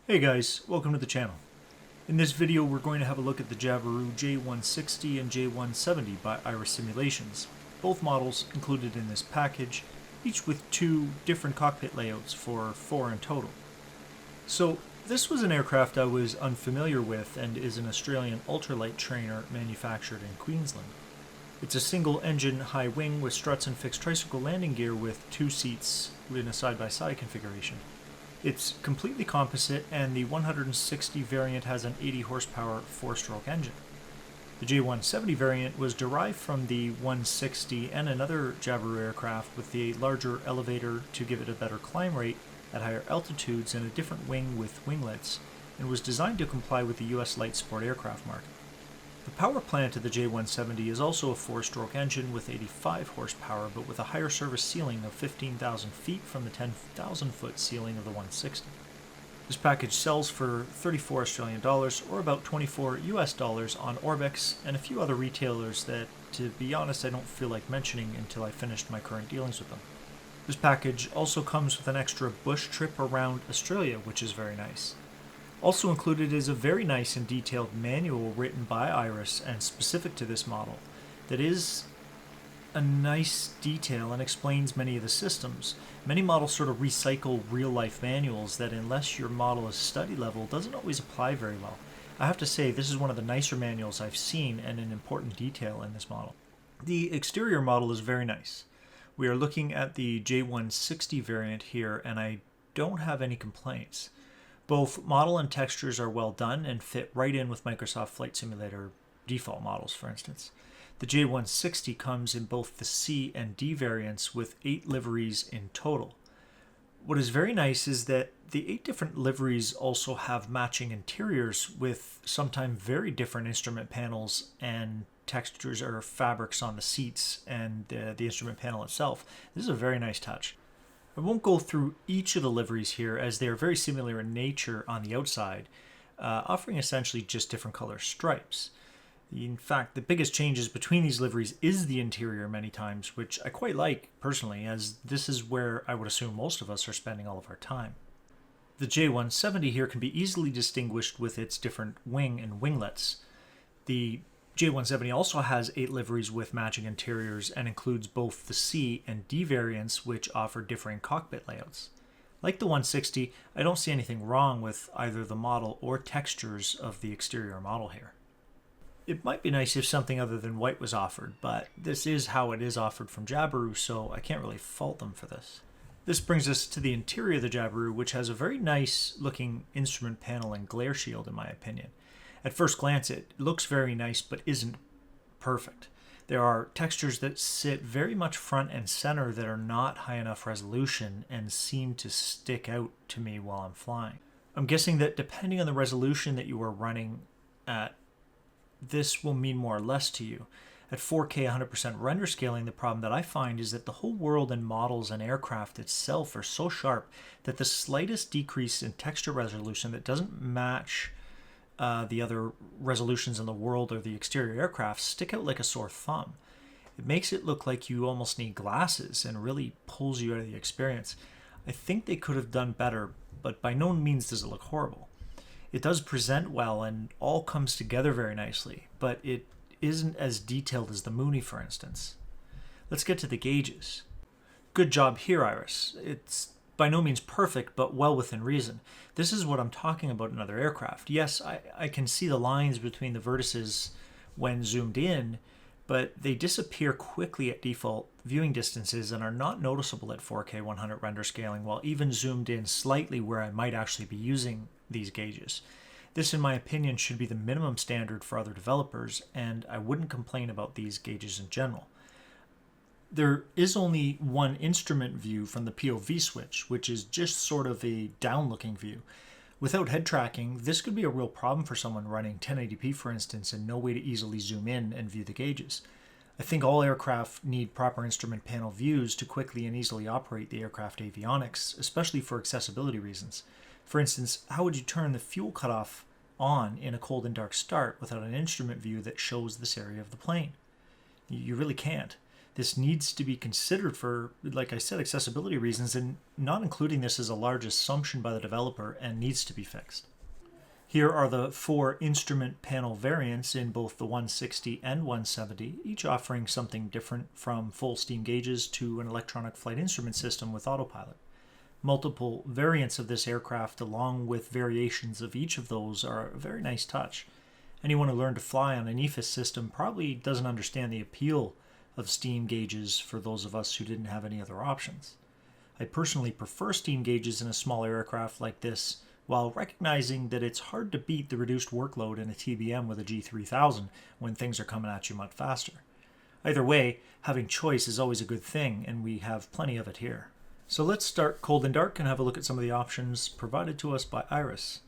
Hey guys, welcome to the channel. In this video we're going to have a look at the Jabiru J-160 and J-170 by Iris Simulations, both models included in this package, each with two different cockpit layouts for 4 in total. So this was an aircraft I was unfamiliar with and is an Australian ultralight trainer manufactured in Queensland. It's a single engine high wing with struts and fixed tricycle landing gear with 2 seats in a side-by-side configuration. It's completely composite, and the 160 variant has an 80 horsepower 4-stroke engine. The J-170 variant was derived from the 160 and another Jabiru aircraft with the larger elevator to give it a better climb rate at higher altitudes and a different wing with winglets, and was designed to comply with the US light sport aircraft market. The power plant of the J-170 is also a 4-stroke engine with 85 horsepower, but with a higher service ceiling of 15,000 feet from the 10,000 foot ceiling of the 160. This package sells for $34 Australian dollars, or about $24 US dollars on OrbX and a few other retailers that, to be honest, I don't feel like mentioning until I finished my current dealings with them. This package also comes with an extra bush trip around Australia, which is very nice. Also included is a very nice and detailed manual written by Iris and specific to this model that is a nice detail and explains many of the systems. Many models sort of recycle real-life manuals that, unless your model is study level, doesn't always apply very well. I have to say this is one of the nicer manuals I've seen and an important detail in this model. The exterior model is very nice. We are looking at the J-160 variant here, and I don't have any complaints. Both model and textures are well done and fit right in with Microsoft Flight Simulator default models, for instance. The J-160 comes in both the C and D variants with 8 liveries in total. What is very nice is that the 8 different liveries also have matching interiors with sometimes very different instrument panels and textures or fabrics on the seats and the instrument panel itself. This is a very nice touch. I won't go through each of the liveries here as they are very similar in nature on the outside, offering essentially just different color stripes. In fact, the biggest changes between these liveries is the interior many times, which I quite like personally, as this is where I would assume most of us are spending all of our time. The J-170 here can be easily distinguished with its different wing and winglets. The J-170 also has 8 liveries with matching interiors and includes both the C and D variants, which offer differing cockpit layouts. Like the 160, I don't see anything wrong with either the model or textures of the exterior model here. It might be nice if something other than white was offered, but this is how it is offered from Jabiru, so I can't really fault them for this. This brings us to the interior of the Jabiru, which has a very nice looking instrument panel and glare shield in my opinion. At first glance, it looks very nice, but isn't perfect. There are textures that sit very much front and center that are not high enough resolution and seem to stick out to me while I'm flying. I'm guessing that depending on the resolution that you are running at, this will mean more or less to you. At 4K 100% render scaling, the problem that I find is that the whole world and models and aircraft itself are so sharp that the slightest decrease in texture resolution that doesn't match the other resolutions in the world or the exterior aircraft stick out like a sore thumb. It makes it look like you almost need glasses and really pulls you out of the experience. I think they could have done better, but by no means does it look horrible. It does present well and all comes together very nicely, but it isn't as detailed as the Mooney, for instance. Let's get to the gauges. Good job here, Iris. It's by no means perfect, but well within reason. This is what I'm talking about in other aircraft. Yes, I can see the lines between the vertices when zoomed in, but they disappear quickly at default viewing distances and are not noticeable at 4K 100 render scaling, while even zoomed in slightly where I might actually be using these gauges. This, in my opinion, should be the minimum standard for other developers, and I wouldn't complain about these gauges in general. There is only one instrument view from the POV switch, which is just sort of a down-looking view. Without head tracking, this could be a real problem for someone running 1080p, for instance, and no way to easily zoom in and view the gauges. I think all aircraft need proper instrument panel views to quickly and easily operate the aircraft avionics, especially for accessibility reasons. For instance, how would you turn the fuel cutoff on in a cold and dark start without an instrument view that shows this area of the plane? You really can't. This needs to be considered for, like I said, accessibility reasons, and not including this is a large assumption by the developer and needs to be fixed. Here are the 4 instrument panel variants in both the 160 and 170, each offering something different from full steam gauges to an electronic flight instrument system with autopilot. Multiple variants of this aircraft along with variations of each of those are a very nice touch. Anyone who learned to fly on an EFIS system probably doesn't understand the appeal of steam gauges for those of us who didn't have any other options. I personally prefer steam gauges in a smaller aircraft like this, while recognizing that it's hard to beat the reduced workload in a TBM with a G3000 when things are coming at you much faster. Either way, having choice is always a good thing, and we have plenty of it here. So let's start cold and dark and have a look at some of the options provided to us by Iris.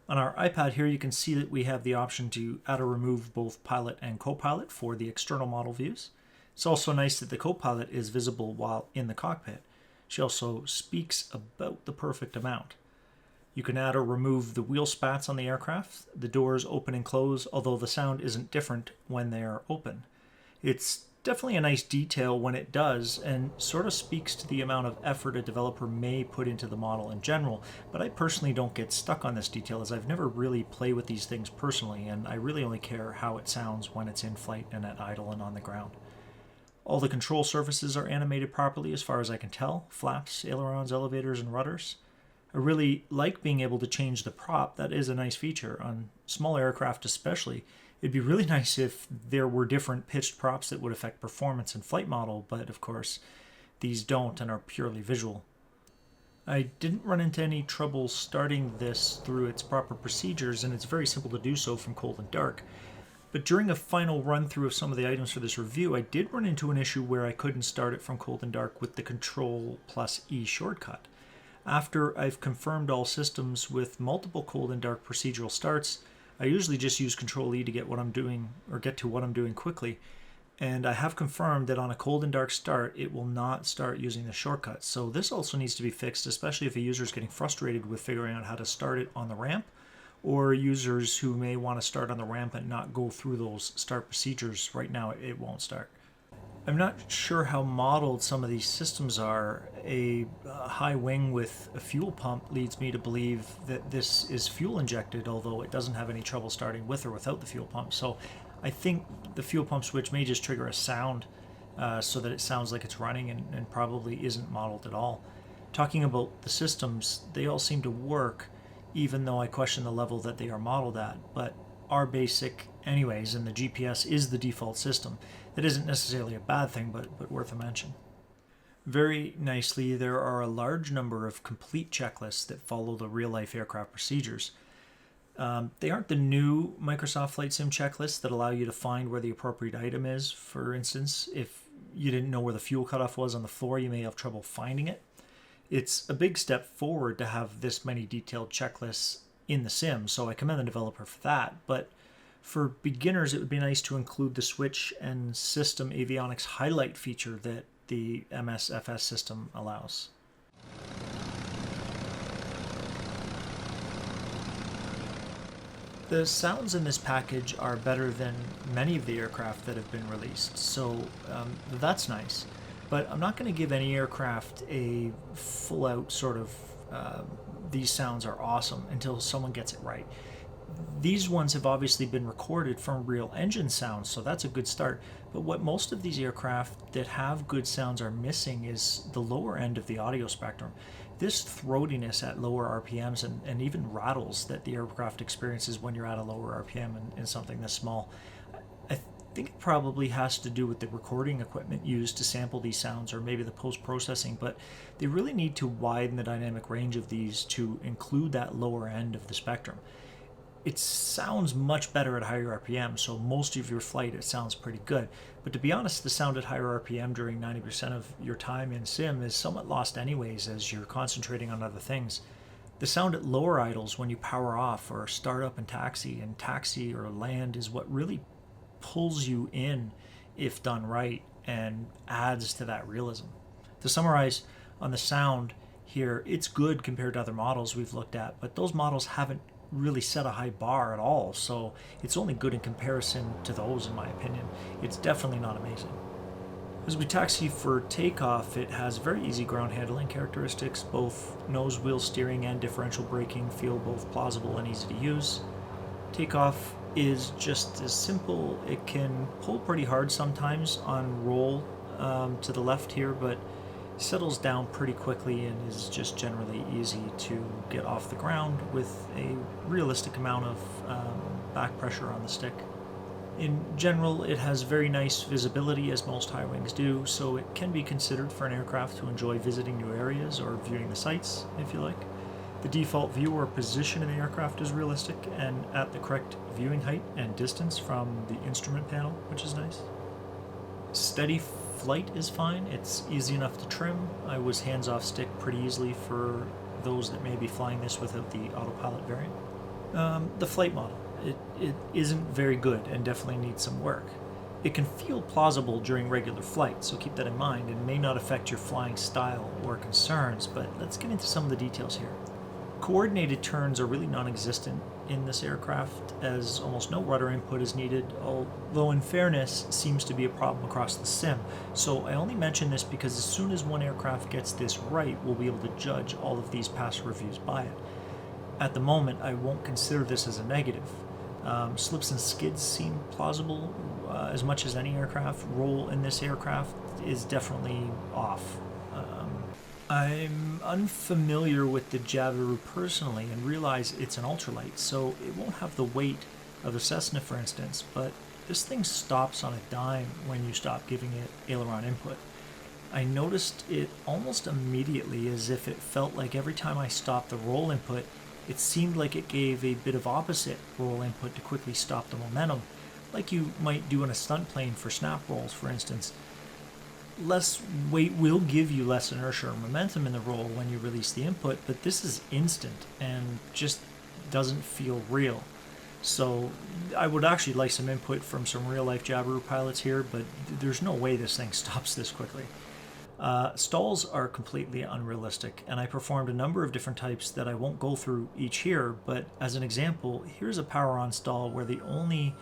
On our iPad here, you can see that we have the option to add or remove both pilot and co-pilot for the external model views. It's also nice that the co-pilot is visible while in the cockpit. She also speaks about the perfect amount. You can add or remove the wheel spats on the aircraft. The doors open and close, although the sound isn't different when they are open. It's definitely a nice detail when it does, and sort of speaks to the amount of effort a developer may put into the model in general, but I personally don't get stuck on this detail as I've never really played with these things personally, and I really only care how it sounds when it's in flight and at idle and on the ground. All the control surfaces are animated properly as far as I can tell: flaps, ailerons, elevators, and rudders. I really like being able to change the prop. That is a nice feature. On small aircraft especially, it'd be really nice if there were different pitched props that would affect performance and flight model, but of course these don't and are purely visual. I didn't run into any trouble starting this through its proper procedures, and it's very simple to do so from cold and dark. But during a final run through of some of the items for this review, I did run into an issue where I couldn't start it from cold and dark with the Control+E shortcut. After I've confirmed all systems with multiple cold and dark procedural starts, I usually just use Control-E to get what I'm doing, or get to what I'm doing quickly. And I have confirmed that on a cold and dark start, it will not start using the shortcut. So this also needs to be fixed, especially if a user is getting frustrated with figuring out how to start it on the ramp, or users who may want to start on the ramp and not go through those start procedures. Right now, it won't start. I'm not sure how modeled some of these systems are. A high wing with a fuel pump leads me to believe that this is fuel injected, although it doesn't have any trouble starting with or without the fuel pump. So I think the fuel pump switch may just trigger a sound so that it sounds like it's running, and probably isn't modeled at all. Talking about the systems, they all seem to work, even though I question the level that they are modeled at, but are basic anyways, and the GPS is the default system. That isn't necessarily a bad thing, but worth a mention. Very nicely, there are a large number of complete checklists that follow the real-life aircraft procedures. They aren't the new Microsoft Flight Sim checklists that allow you to find where the appropriate item is. For instance, if you didn't know where the fuel cutoff was on the floor, you may have trouble finding it. It's a big step forward to have this many detailed checklists in the sim, so I commend the developer for that, but for beginners, it would be nice to include the switch and system avionics highlight feature that the MSFS system allows. The sounds in this package are better than many of the aircraft that have been released, so that's nice. But I'm not going to give any aircraft a full-out sort of these sounds are awesome until someone gets it right. These ones have obviously been recorded from real engine sounds, so that's a good start. But what most of these aircraft that have good sounds are missing is the lower end of the audio spectrum. This throatiness at lower RPMs and even rattles that the aircraft experiences when you're at a lower RPM in something this small, I think it probably has to do with the recording equipment used to sample these sounds, or maybe the post-processing, but they really need to widen the dynamic range of these to include that lower end of the spectrum. It sounds much better at higher RPM, so most of your flight it sounds pretty good. But to be honest, the sound at higher RPM during 90% of your time in sim is somewhat lost anyways as you're concentrating on other things. The sound at lower idles when you power off or start up and taxi or land is what really pulls you in if done right and adds to that realism. To summarize on the sound here, it's good compared to other models we've looked at, but those models haven't really set a high bar at all, so it's only good in comparison to those, in my opinion. It's definitely not amazing. As we taxi for takeoff, it has very easy ground handling characteristics. Both nose wheel steering and differential braking feel both plausible and easy to use. Takeoff is just as simple. It can pull pretty hard sometimes on roll to the left here, but settles down pretty quickly and is just generally easy to get off the ground with a realistic amount of back pressure on the stick. In general, it has very nice visibility, as most high wings do, so it can be considered for an aircraft to enjoy visiting new areas or viewing the sights, if you like. The default view or position of the aircraft is realistic and at the correct viewing height and distance from the instrument panel, which is nice. Steady flight is fine. It's easy enough to trim. I was hands-off stick pretty easily for those that may be flying this without the autopilot variant. The flight model. It isn't very good and definitely needs some work. It can feel plausible during regular flight, so keep that in mind. It may not affect your flying style or concerns, but let's get into some of the details here. Coordinated turns are really non-existent in this aircraft, as almost no rudder input is needed, although in fairness seems to be a problem across the sim. So I only mention this because as soon as one aircraft gets this right, we'll be able to judge all of these past reviews by it. At the moment, I won't consider this as a negative. Slips and skids seem plausible as much as any aircraft. Roll in this aircraft is definitely off. I'm unfamiliar with the Jabiru personally and realize it's an ultralight, so it won't have the weight of a Cessna, for instance, but this thing stops on a dime when you stop giving it aileron input. I noticed it almost immediately, as if it felt like every time I stopped the roll input, it seemed like it gave a bit of opposite roll input to quickly stop the momentum, like you might do in a stunt plane for snap rolls, for instance. Less weight will give you less inertia or momentum in the roll when you release the input, but this is instant and just doesn't feel real. So I would actually like some input from some real-life Jabiru pilots here, but there's no way this thing stops this quickly. Stalls are completely unrealistic, and I performed a number of different types that I won't go through each here, but as an example, here's a power-on stall where the only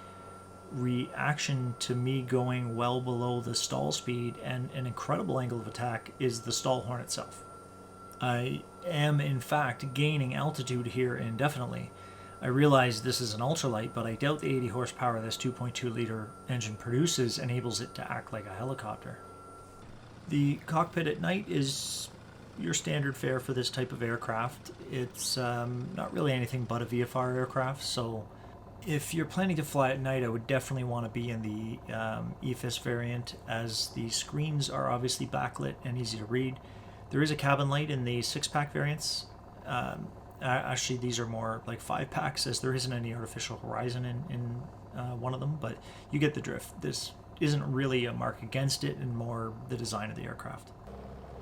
reaction to me going well below the stall speed and an incredible angle of attack is the stall horn itself. I am in fact gaining altitude here indefinitely. I realize this is an ultralight, but I doubt the 80 horsepower this 2.2 liter engine produces enables it to act like a helicopter. The cockpit at night is your standard fare for this type of aircraft. It's not really anything but a VFR aircraft, so if you're planning to fly at night, I would definitely want to be in the EFIS variant, as the screens are obviously backlit and easy to read. There is a cabin light in the 6-pack variants. Actually, these are more like 5-packs, as there isn't any artificial horizon in one of them, but you get the drift. This isn't really a mark against it, and more the design of the aircraft.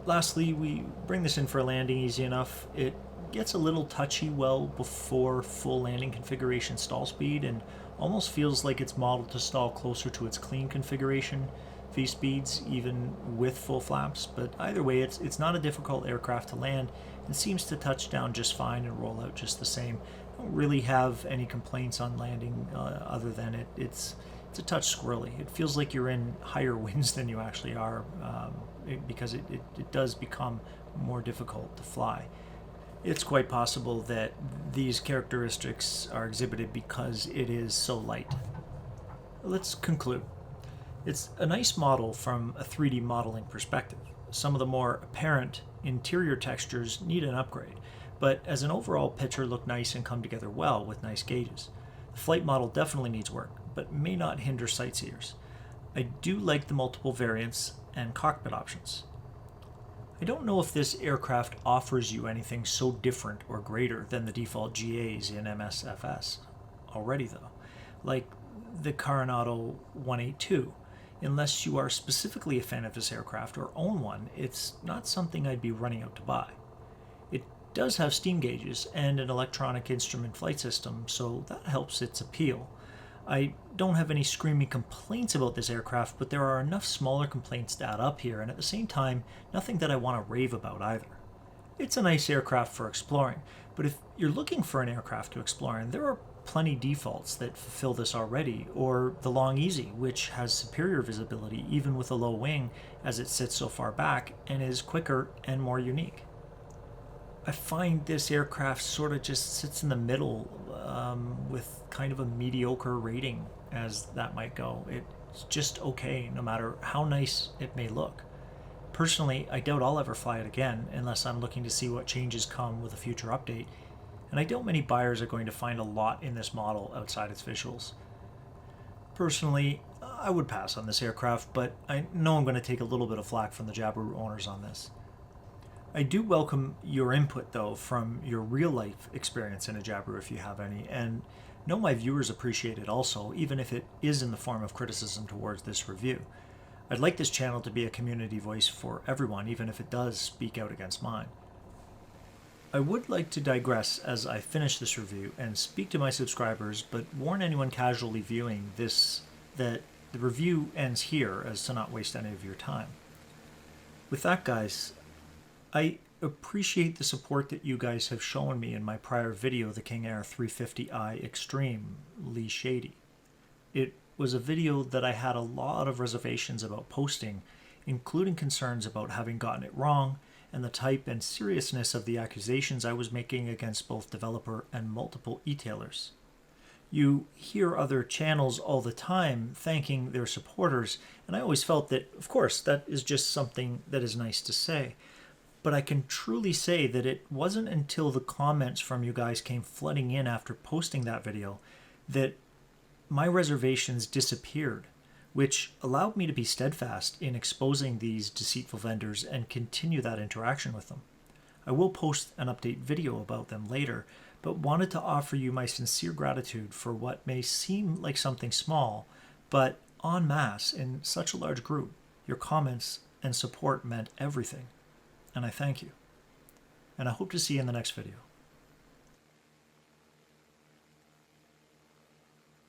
Lastly, we bring this in for a landing easy enough. It gets a little touchy well before full landing configuration stall speed, and almost feels like it's modeled to stall closer to its clean configuration V-speeds, even with full flaps. But either way, it's not a difficult aircraft to land, and seems to touch down just fine and roll out just the same. I don't really have any complaints on landing other than it's a touch squirrely. It feels like you're in higher winds than you actually are, because it does become more difficult to fly. It's quite possible that these characteristics are exhibited because it is so light. Let's conclude. It's a nice model from a 3D modeling perspective. Some of the more apparent interior textures need an upgrade, but as an overall picture look nice and come together well with nice gauges. The flight model definitely needs work, but may not hinder sightseers. I do like the multiple variants and cockpit options. I don't know if this aircraft offers you anything so different or greater than the default GAs in MSFS already though, like the Coronado 182. Unless you are specifically a fan of this aircraft or own one, it's not something I'd be running out to buy. It does have steam gauges and an electronic instrument flight system, so that helps its appeal. I don't have any screaming complaints about this aircraft, but there are enough smaller complaints to add up here, and at the same time, nothing that I want to rave about either. It's a nice aircraft for exploring, But if you're looking for an aircraft to explore, and there are plenty defaults that fulfill this already, or the Long Easy, which has superior visibility even with a low wing as it sits so far back and is quicker and more unique. I find this aircraft sort of just sits in the middle with kind of a mediocre rating, as that might go. It's just okay no matter how nice it may look. Personally, I doubt I'll ever fly it again unless I'm looking to see what changes come with a future update, and I doubt many buyers are going to find a lot in this model outside its visuals. Personally, I would pass on this aircraft, but I know I'm going to take a little bit of flack from the Jabiru owners on this. I do welcome your input, though, from your real-life experience in a Jabiru if you have any, and know my viewers appreciate it also, even if it is in the form of criticism towards this review. I'd like this channel to be a community voice for everyone, even if it does speak out against mine. I would like to digress as I finish this review and speak to my subscribers, but warn anyone casually viewing this that the review ends here, as to not waste any of your time. With that, guys, I appreciate the support that you guys have shown me in my prior video, the King Air 350i Extremely Shady. It was a video that I had a lot of reservations about posting, including concerns about having gotten it wrong and the type and seriousness of the accusations I was making against both developer and multiple e-tailers. You hear other channels all the time thanking their supporters, and I always felt that, of course, that is just something that is nice to say. But I can truly say that it wasn't until the comments from you guys came flooding in after posting that video that my reservations disappeared, which allowed me to be steadfast in exposing these deceitful vendors and continue that interaction with them. I will post an update video about them later, but wanted to offer you my sincere gratitude for what may seem like something small, but en masse in such a large group, your comments and support meant everything. And I thank you. And I hope to see you in the next video.